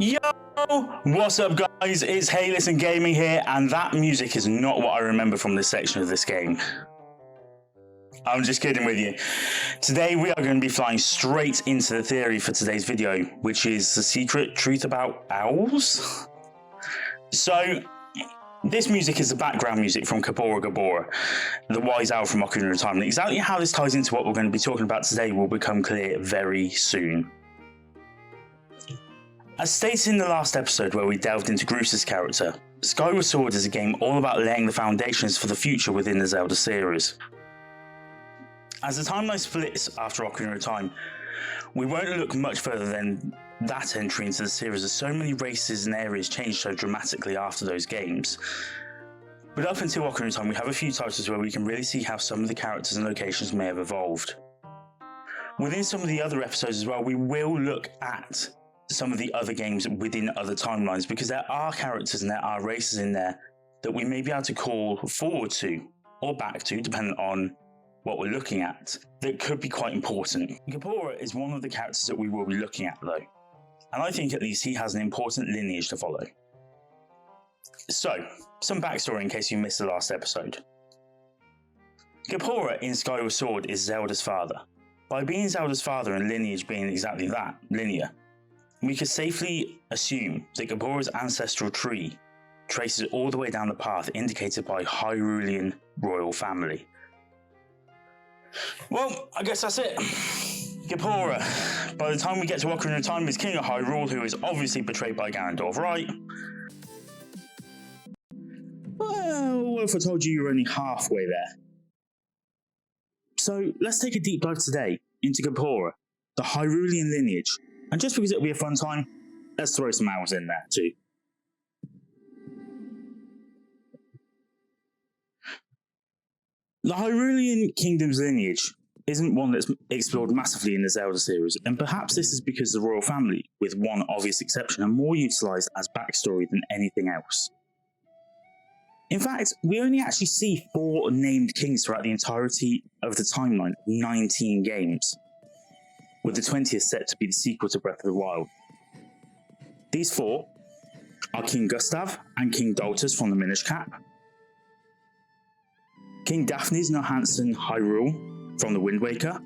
Yo! What's up, guys? It's Hey Listen Gaming here, and that music is not what I remember from this section of this game. I'm just kidding with you. Today we are going to be flying straight into the theory for today's video, which is the secret truth about owls. So, this music is the background music from Gabora, the wise owl from Ocarina of Time. And exactly how this ties into what we're going to be talking about today will become clear very soon. As stated in the last episode where we delved into Groose's character, Skyward Sword is a game all about laying the foundations for the future within the Zelda series. As the timeline splits after Ocarina of Time, we won't look much further than that entry into the series, as so many races and areas changed so dramatically after those games. But up until Ocarina of Time, we have a few titles where we can really see how some of the characters and locations may have evolved. Within some of the other episodes as well, we will look at some of the other games within other timelines, because there are characters and there are races in there that we may be able to call forward to or back to, depending on what we're looking at, that could be quite important. Gabora is one of the characters that we will be looking at though, and I think at least he has an important lineage to follow. So, some backstory in case you missed the last episode. Gabora in Skyward Sword is Zelda's father. By being Zelda's father and lineage being exactly that, linear, we could safely assume that Gabora's ancestral tree traces all the way down the path indicated by Hyrulean royal family. Well, I guess that's it. Gabora, by the time we get to Ocarina of Time, is King of Hyrule, who is obviously betrayed by Ganondorf, right? Well, what if I told you were only halfway there? So, let's take a deep dive today into Gabora, the Hyrulean lineage. And just because it'll be a fun time, let's throw some owls in there too. The Hyrulean Kingdom's lineage isn't one that's explored massively in the Zelda series, and perhaps this is because the royal family, with one obvious exception, are more utilised as backstory than anything else. In fact, we only actually see 4 named kings throughout the entirety of the timeline of 19 games, with the 20th set to be the sequel to Breath of the Wild. These 4 are King Gustav and King Doltus from the Minish Cap, King Daphne's No Hansen Hyrule from the Wind Waker,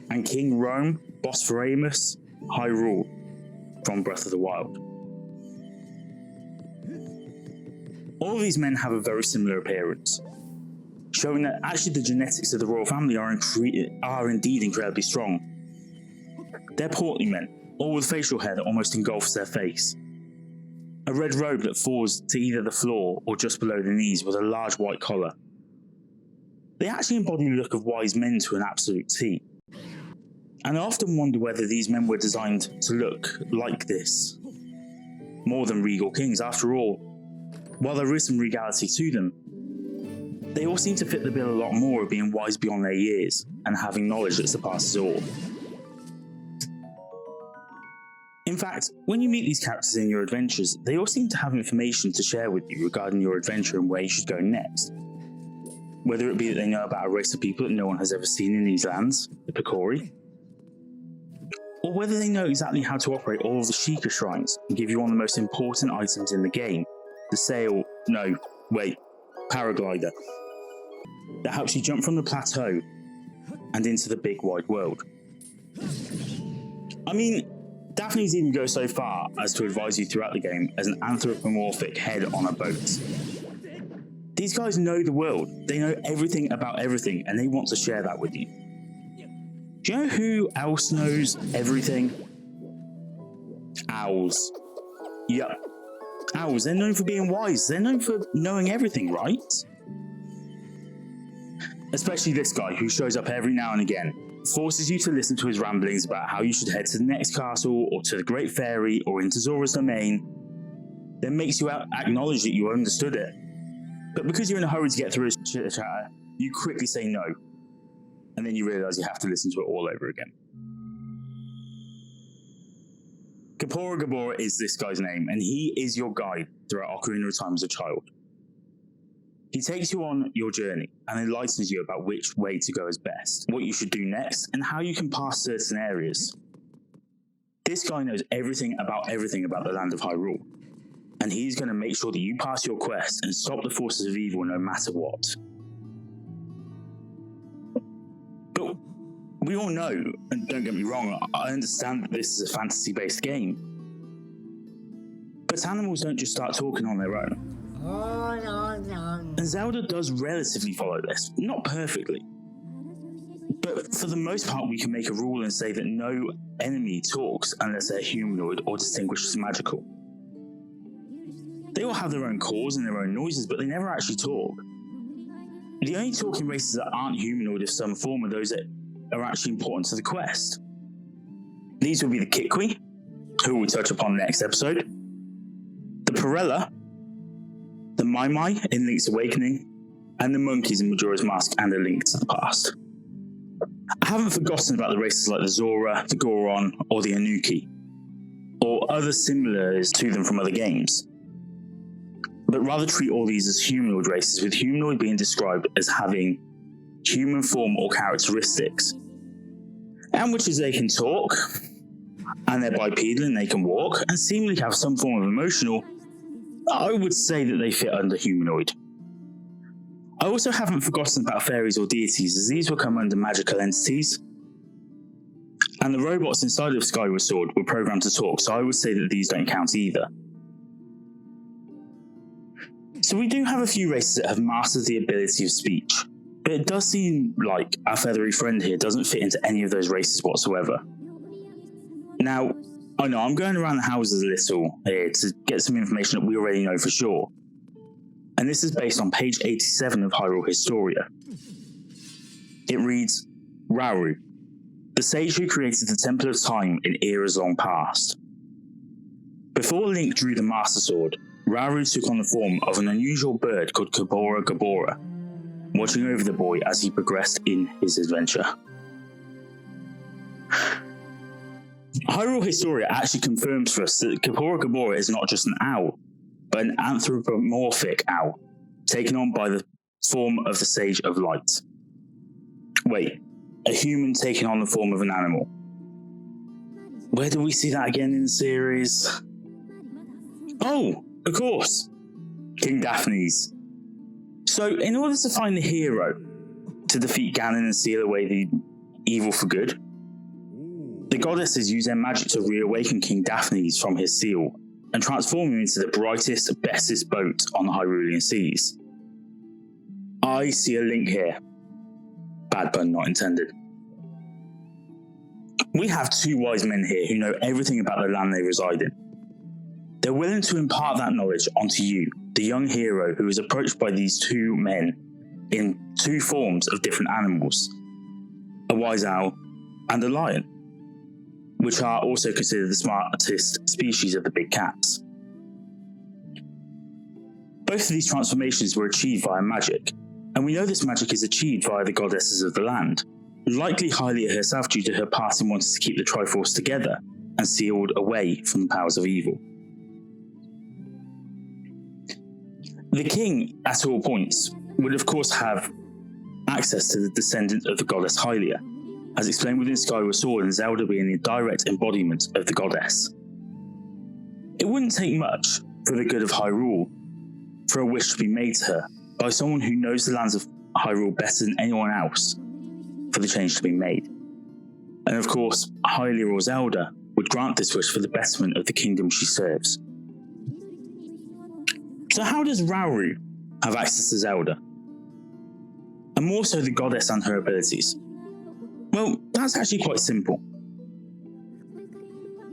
and King Rome Bosphoramus Hyrule from Breath of the Wild. All of these men have a very similar appearance, showing that actually the genetics of the royal family are indeed incredibly strong. They're portly men, all with facial hair that almost engulfs their face, a red robe that falls to either the floor or just below the knees with a large white collar. They actually embody the look of wise men to an absolute T. And I often wonder whether these men were designed to look like this, more than regal kings. After all, while there is some regality to them, they all seem to fit the bill a lot more of being wise beyond their years and having knowledge that surpasses all. In fact, when you meet these characters in your adventures, they all seem to have information to share with you regarding your adventure and where you should go next. Whether it be that they know about a race of people that no one has ever seen in these lands, the Picori, or whether they know exactly how to operate all of the Sheikah shrines and give you one of the most important items in the game, the paraglider, that helps you jump from the plateau and into the big wide world. I mean, Daphne's even goes so far as to advise you throughout the game as an anthropomorphic head on a boat. These guys know the world, they know everything about everything, and they want to share that with you. Do you know who else knows everything? Owls. Yup. Owls, they're known for being wise, they're known for knowing everything, right? Especially this guy who shows up every now and again, forces you to listen to his ramblings about how you should head to the next castle or to the Great Fairy or into Zora's Domain, then makes you acknowledge that you understood it. But because you're in a hurry to get through his chitter-chatter, you quickly say no, and then you realise you have to listen to it all over again. Gabora is this guy's name, and he is your guide throughout Ocarina of Time as a child. He takes you on your journey and enlightens you about which way to go is best, what you should do next, and how you can pass certain areas. This guy knows everything about the land of Hyrule, and he's going to make sure that you pass your quest and stop the forces of evil no matter what. But we all know, and don't get me wrong, I understand that this is a fantasy-based game, but animals don't just start talking on their own. And Zelda does relatively follow this, not perfectly. But for the most part, we can make a rule and say that no enemy talks unless they're humanoid or distinguished as magical. They all have their own calls and their own noises, but they never actually talk. The only talking races that aren't humanoid of some form are those that are actually important to the quest. These will be the Kikwi, who we'll touch upon next episode, the Perella, the Mai in Link's Awakening, and the monkeys in Majora's Mask and A Link to the Past. I haven't forgotten about the races like the Zora, the Goron, or the Anuki, or other similars to them from other games, but rather treat all these as humanoid races, with humanoid being described as having human form or characteristics, and which is they can talk, and they're bipedal and they can walk, and seemingly have some form of emotional. I would say that they fit under humanoid. I also haven't forgotten about fairies or deities, as these will come under magical entities. And the robots inside of Skyward Sword were programmed to talk, so I would say that these don't count either. So we do have a few races that have mastered the ability of speech, but it does seem like our feathery friend here doesn't fit into any of those races whatsoever. Now, I know I'm going around the houses a little here to get some information that we already know for sure. And this is based on page 87 of Hyrule Historia. It reads, Rauru, the sage who created the Temple of Time in eras long past. Before Link drew the Master Sword, Rauru took on the form of an unusual bird called Gabora Gabora, watching over the boy as he progressed in his adventure. Hyrule Historia actually confirms for us that Gabora Gabora is not just an owl, but an anthropomorphic owl, taken on by the form of the Sage of Light. Wait, a human taking on the form of an animal. Where do we see that again in the series? Oh, of course, King Daphne's. So, in order to find the hero to defeat Ganon and seal away the evil for good, the goddesses use their magic to reawaken King Daphne's from his seal and transform him into the brightest, bestest boat on the Hyrulean seas. I see a link here. Bad pun not intended. We have two wise men here who know everything about the land they reside in. They're willing to impart that knowledge onto you, the young hero who is approached by these two men in two forms of different animals, a wise owl and a lion, which are also considered the smartest species of the big cats. Both of these transformations were achieved via magic, and we know this magic is achieved via the goddesses of the land, likely Hylia herself due to her past in wanting to keep the Triforce together and sealed away from the powers of evil. The king, at all points, would of course have access to the descendant of the goddess Hylia, as explained within Skyward Sword and Zelda being the direct embodiment of the goddess. It wouldn't take much for the good of Hyrule for a wish to be made to her by someone who knows the lands of Hyrule better than anyone else for the change to be made. And of course, Hylia or Zelda would grant this wish for the betterment of the kingdom she serves. So how does Rauru have access to Zelda? And more so the goddess and her abilities? Well, that's actually quite simple.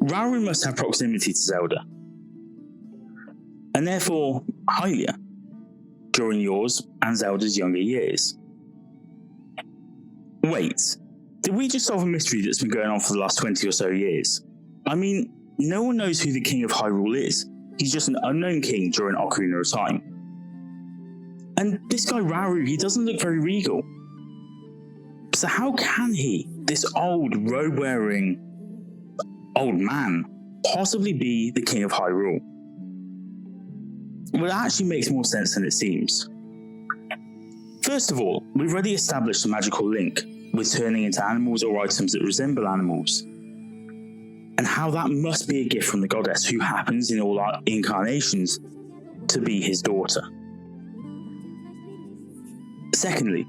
Rauru must have proximity to Zelda, and therefore Hylia, during yours and Zelda's younger years. Wait, did we just solve a mystery that's been going on for the last 20 or so years? I mean, no one knows who the King of Hyrule is. He's just an unknown king during Ocarina of Time. And this guy Rauru, he doesn't look very regal. So how can he, this old, robe-wearing old man, possibly be the King of Hyrule? Well, it actually makes more sense than it seems. First of all, we've already established a magical link with turning into animals or items that resemble animals. and how that must be a gift from the goddess who happens in all our incarnations to be his daughter. Secondly,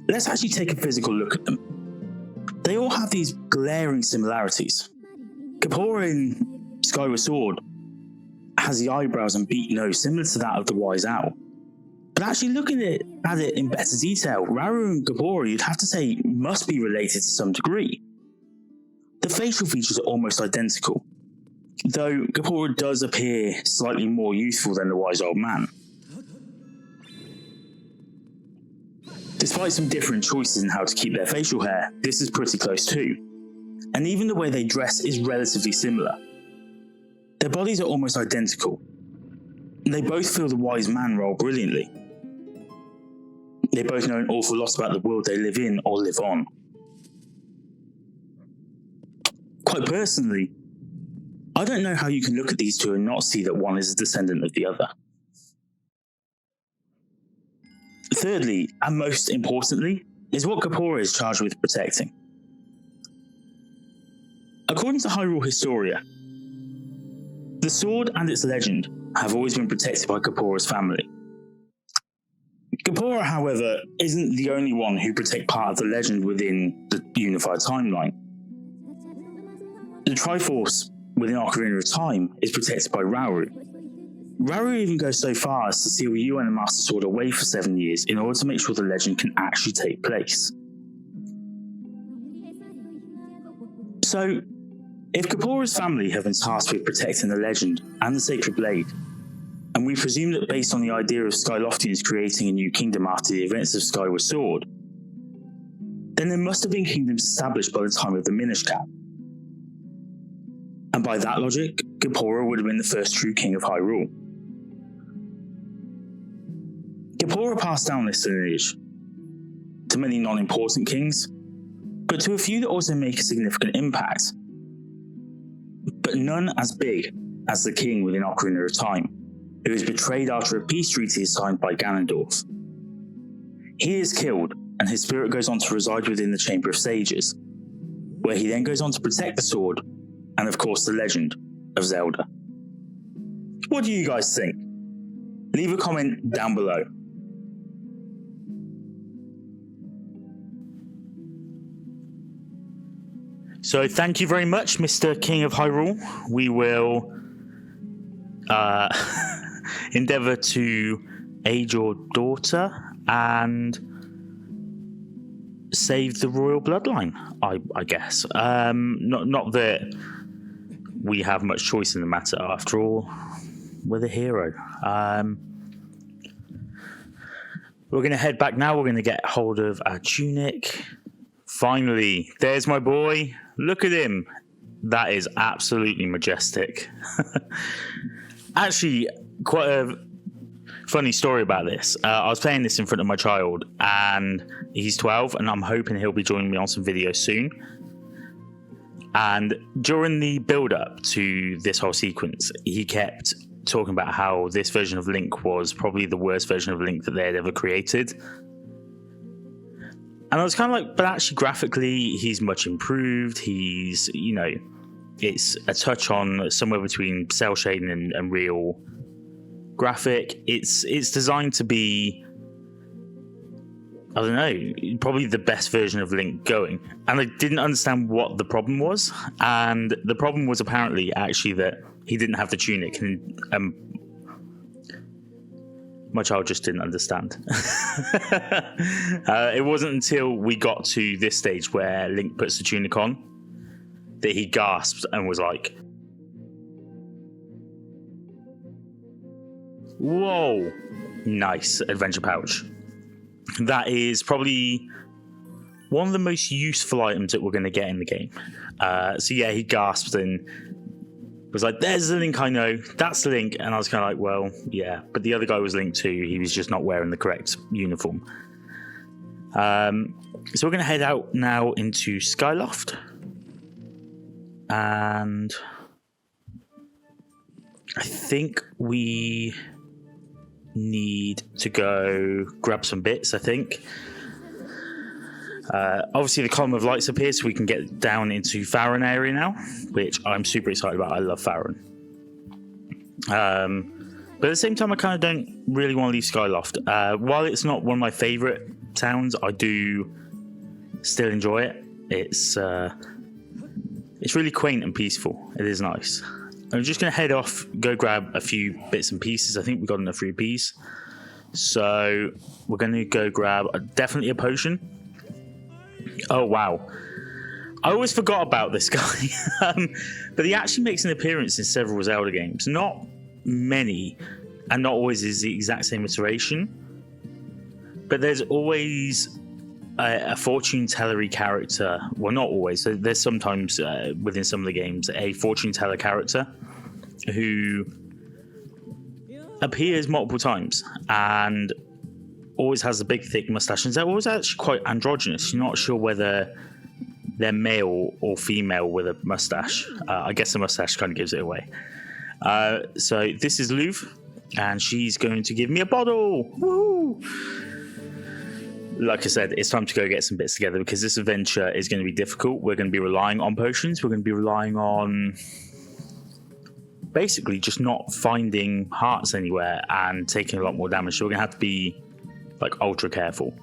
let's actually take a physical look at them. They all have these glaring similarities. Kaepora in Skyward Sword has the eyebrows and beak nose similar to that of the Wise Owl. But actually looking at it in better detail, Rauru and Kaepora, you'd have to say, must be related to some degree. The facial features are almost identical, though Kaepora does appear slightly more youthful than the Wise Old Man. Despite some different choices in how to keep their facial hair, this is pretty close too, and even the way they dress is relatively similar. Their bodies are almost identical. They both fill the wise man role brilliantly. They both know an awful lot about the world they live in or live on. Quite personally, I don't know how you can look at these two and not see that one is a descendant of the other. Thirdly, and most importantly, is what Kaepora is charged with protecting. According to Hyrule Historia, the sword and its legend have always been protected by Kaepora's family. Kaepora, however, isn't the only one who protect part of the legend within the unified timeline. The Triforce within Ocarina of Time is protected by Rauru. Rauru even goes so far as to seal you and the Master Sword away for 7 years in order to make sure the legend can actually take place. So, if Kaepora's family have been tasked with protecting the legend and the Sacred Blade, and we presume that based on the idea of Skyloftians creating a new kingdom after the events of Skyward Sword, then there must have been kingdoms established by the time of the Minish Cap. And by that logic, Kaepora would have been the first true king of Hyrule. Kaepora passed down this lineage to many non-important kings, but to a few that also make a significant impact, but none as big as the king within Ocarina of Time, who is betrayed after a peace treaty is signed by Ganondorf. He is killed, and his spirit goes on to reside within the Chamber of Sages, where he then goes on to protect the sword, and of course the legend of Zelda. What do you guys think? Leave a comment down below. So thank you very much, Mr. King of Hyrule. We will endeavour to aid your daughter and save the royal bloodline, I guess. Not that we have much choice in the matter. After all, we're the hero. We're going to head back now. We're going to get hold of our tunic. Finally, there's my boy. Look at him. That is absolutely majestic. Actually, quite a funny story about this. I was playing this in front of my child, and he's 12, and I'm hoping he'll be joining me on some videos soon. And during the build-up to this whole sequence, he kept talking about how this version of Link was probably the worst version of Link that they had ever created. And I was kind of like, but actually graphically, he's much improved. He's, it's a touch on somewhere between cell shading and real graphic. It's designed to be, I don't know, probably the best version of Link going. And I didn't understand what the problem was. And the problem was apparently actually that he didn't have the tunic, and my child just didn't understand. It wasn't until we got to this stage where Link puts the tunic on that he gasped and was like, whoa, nice adventure pouch. That is probably one of the most useful items that we're going to get in the game. So yeah, he gasped and was like, there's the Link I know, that's Link. And I was kind of like, well, yeah, but the other guy was Link too. He was just not wearing the correct uniform. So we're going to head out now into Skyloft. And I think we need to go grab some bits, I think. Obviously, the column of lights appears, so we can get down into Farron area now, which I'm super excited about. I love Farron. But at the same time, I kind of don't really want to leave Skyloft. While it's not one of my favourite towns, I do still enjoy it. It's really quaint and peaceful. It is nice. I'm just going to head off, go grab a few bits and pieces. I think we've got enough rupees. So we're going to go grab definitely a potion. Oh, wow. I always forgot about this guy. But he actually makes an appearance in several Zelda games. Not many, and not always is the exact same iteration. But there's always a fortune tellery character. Well, not always. There's sometimes within some of the games a fortune teller character who appears multiple times and always has a big thick mustache, and they're always actually quite androgynous. You're not sure whether they're male or female with a mustache. I guess the mustache kind of gives it away. So this is Louv, and she's going to give me a bottle. Woo! Like I said, it's time to go get some bits together because this adventure is going to be difficult. We're going to be relying on potions. We're going to be relying on basically just not finding hearts anywhere and taking a lot more damage. So we're going to have to be like ultra careful.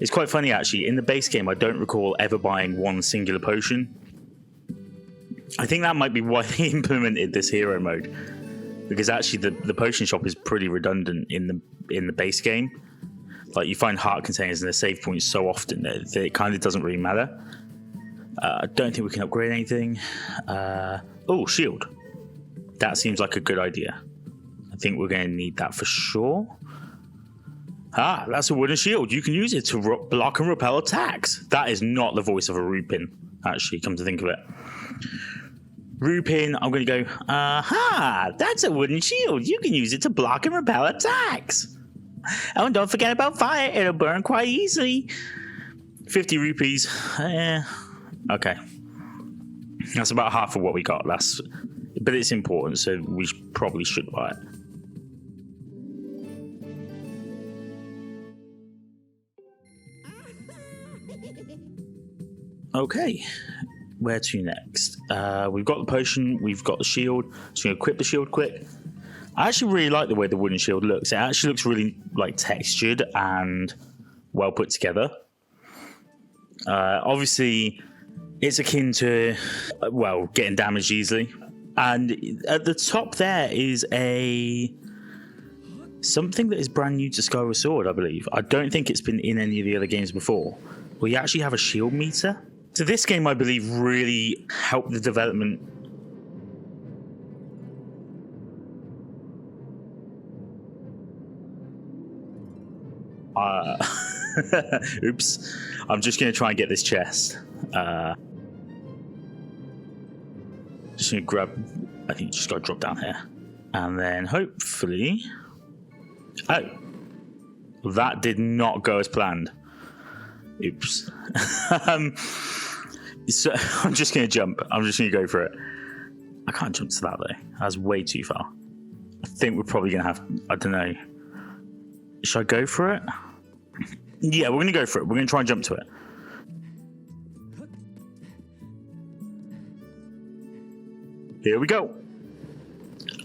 It's quite funny actually. In the base game, I don't recall ever buying one singular potion. I think that might be why they implemented this hero mode, because actually the potion shop is pretty redundant in the base game. Like you find heart containers and the save points so often that it kind of doesn't really matter. I don't think we can upgrade anything. Oh, shield. That seems like a good idea. I think we're going to need that for sure. Ah, that's a wooden shield. You can use it to block and repel attacks. That is not the voice of a Rupin, actually, come to think of it. Rupin, I'm going to go, aha, that's a wooden shield. You can use it to block and repel attacks. Oh, and don't forget about fire. It'll burn quite easily. 50 rupees. Okay. That's about half of what we got. But it's important, so we probably should buy it. Okay, where to next? We've got the potion, we've got the shield. So we're going to equip the shield quick. I actually really like the way the wooden shield looks. It actually looks really like textured and well put together. Obviously, it's akin to, well, getting damaged easily. And at the top there is something that is brand new to Skyward Sword, I believe. I don't think it's been in any of the other games before. We actually have a shield meter. So this game, I believe, really helped the development. Oops. I'm just going to try and get this chest. Just going to grab... I think you just got to drop down here. And then hopefully... Oh. That did not go as planned. Oops. So I'm just going to jump. I'm just going to go for it. I can't jump to that, though. That's way too far. I think we're probably going to have... I don't know. Should I go for it? Yeah, we're going to go for it. We're going to try and jump to it. Here we go.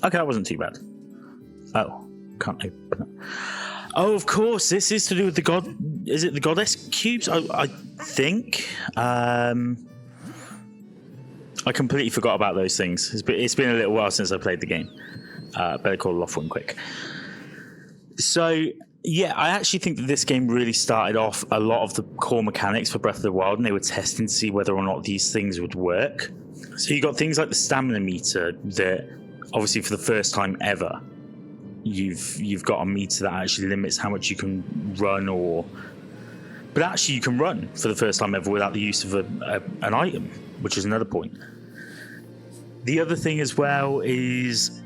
Okay, that wasn't too bad. Oh, can't open it. Oh, of course, this is to do with the god... Is it the goddess cubes? I think. I completely forgot about those things. It's been a little while since I played the game. Better call Lothwin quick. So, yeah, I actually think that this game really started off a lot of the core mechanics for Breath of the Wild, and they were testing to see whether or not these things would work. So you got things like the stamina meter that, obviously, for the first time ever, you've got a meter that actually limits how much you can run, but actually you can run for the first time ever without the use of an item, which is another point. The other thing as well is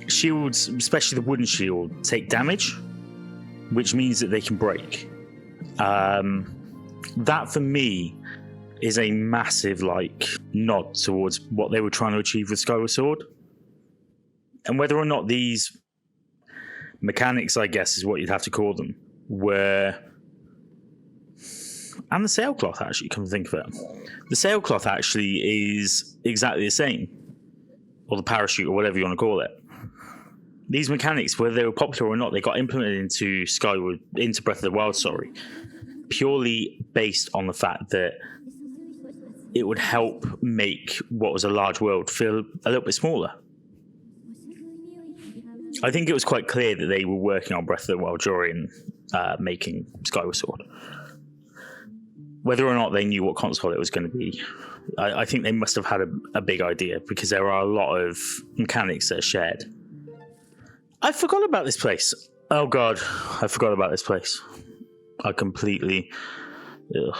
shields, especially the wooden shield, take damage, which means that they can break. That for me is a massive nod towards what they were trying to achieve with Skyward Sword. And whether or not these mechanics, I guess is what you'd have to call them, were And the sailcloth, actually, come to think of it. The sailcloth actually is exactly the same. Or the parachute, or whatever you want to call it. These mechanics, whether they were popular or not, they got implemented into Breath of the Wild, purely based on the fact that it would help make what was a large world feel a little bit smaller. I think it was quite clear that they were working on Breath of the Wild during making Skyward Sword. Whether or not they knew what console it was going to be, I think they must have had a big idea, because there are a lot of mechanics that are shared. I forgot about this place. Oh god, I forgot about this place. I completely... Ugh.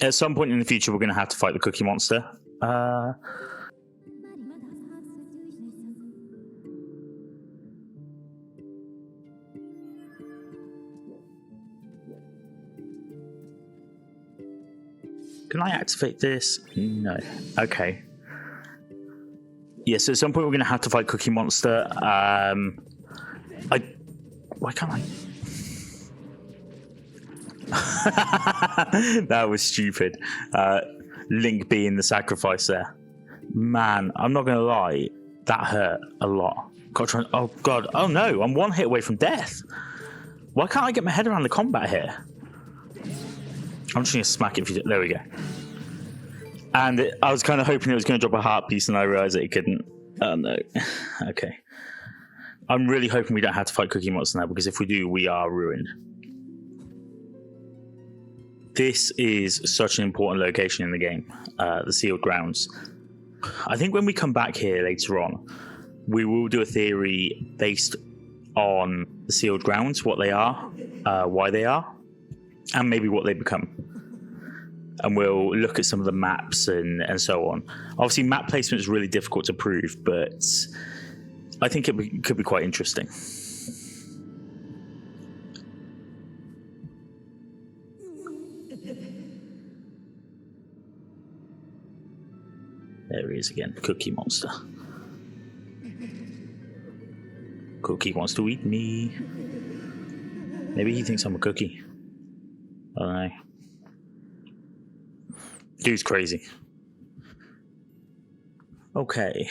At some point in the future, we're going to have to fight the Cookie Monster. Can I activate this? No. Okay. Yes, at some point we're going to have to fight Cookie Monster. Why can't I? That was stupid. Link being the sacrifice there. Man, I'm not going to lie. That hurt a lot. Oh, God. Oh, no. I'm one hit away from death. Why can't I get my head around the combat here? I'm just going to smack it. There we go. And I was kind of hoping it was going to drop a heart piece, and I realised that it couldn't. Oh, no. Okay. I'm really hoping we don't have to fight Cookie Monster now, because if we do, we are ruined. This is such an important location in the game, the Sealed Grounds. I think when we come back here later on, we will do a theory based on the Sealed Grounds, what they are, why they are, and maybe what they become. And we'll look at some of the maps and so on. Obviously, map placement is really difficult to prove, but I think it could be quite interesting. There he is again, Cookie Monster. Cookie wants to eat me. Maybe he thinks I'm a cookie. I don't know. Dude's crazy. Okay.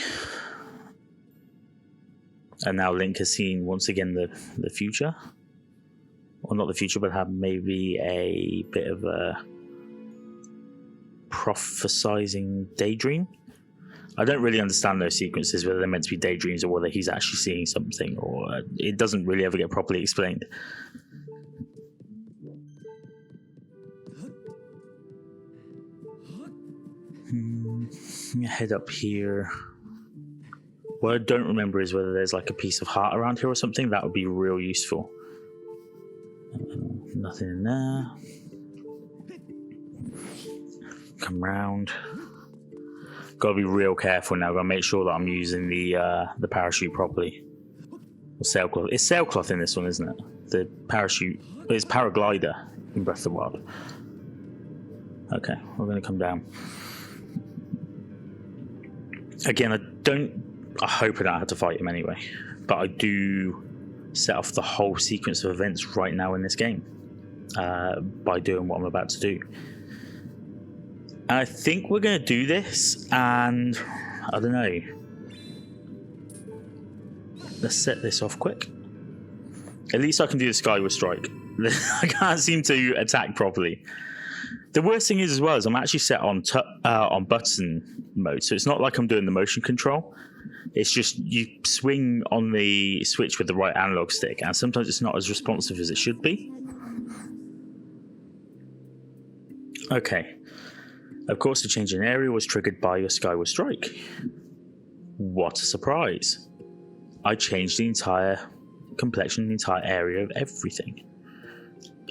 And now Link has seen once again the future. Or not the future, but have maybe a bit of a prophesizing daydream. I don't really understand those sequences, whether they're meant to be daydreams or whether he's actually seeing something, or it doesn't really ever get properly explained. Head up here. What I don't remember is whether there's like a piece of heart around here or something. That would be real useful. Nothing in there. Come round. Gotta be real careful now. Gotta make sure that I'm using the parachute properly. Or sailcloth. It's sailcloth in this one, isn't it? The parachute. It's paraglider in Breath of the Wild. Okay, we're gonna come down. Again, I hope I don't have to fight him anyway, but I do set off the whole sequence of events right now in this game by doing what I'm about to do. And I think we're going to do this, and I don't know. Let's set this off quick. At least I can do the Skyward Strike. I can't seem to attack properly. The worst thing is, as well, is I'm actually set on button mode, so it's not like I'm doing the motion control. It's just you swing on the switch with the right analog stick, and sometimes it's not as responsive as it should be. Okay. Of course, the change in area was triggered by your Skyward Strike. What a surprise. I changed the entire complexion, the entire area of everything.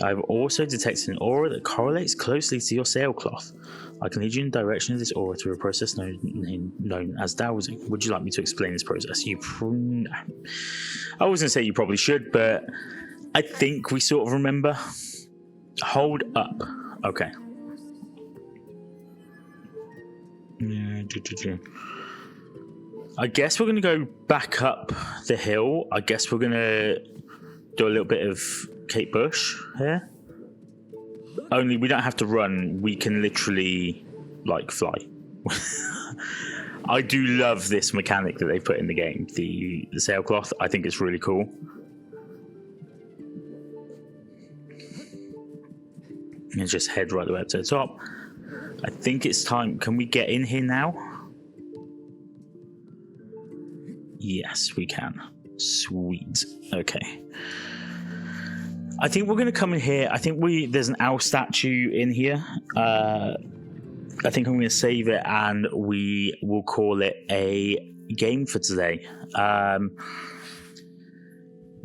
I've also detected an aura that correlates closely to your sailcloth. I can lead you in the direction of this aura through a process known as dowsing. Would you like me to explain this process? I was going to say you probably should, but I think we sort of remember. Hold up. Okay. I guess we're going to go back up the hill. I guess we're going to do a little bit of Kate Bush here. only we don't have to run. We can literally, like, fly. I do love this mechanic that they put in the game, the sailcloth. I think it's really cool. And just head right the way up to the top. I think it's time. Can we get in here now? Yes, we can. Sweet. Okay. I think we're going to come in here. I think there's an owl statue in here. I think I'm going to save it and we will call it a game for today.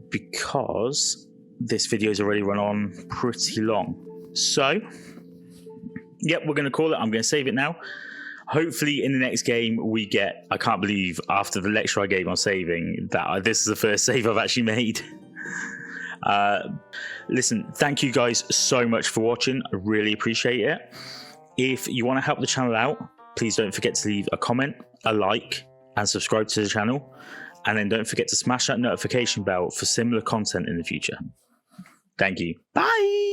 Because this video's already run on pretty long. So, yep, we're going to call it. I'm going to save it now. Hopefully in the next game we get... I can't believe after the lecture I gave on saving that this is the first save I've actually made. Listen, thank you guys so much for watching. I really appreciate it. If you want to help the channel out, please don't forget to leave a comment, a like, and subscribe to the channel. And then don't forget to smash that notification bell for similar content in the future. Thank you. Bye!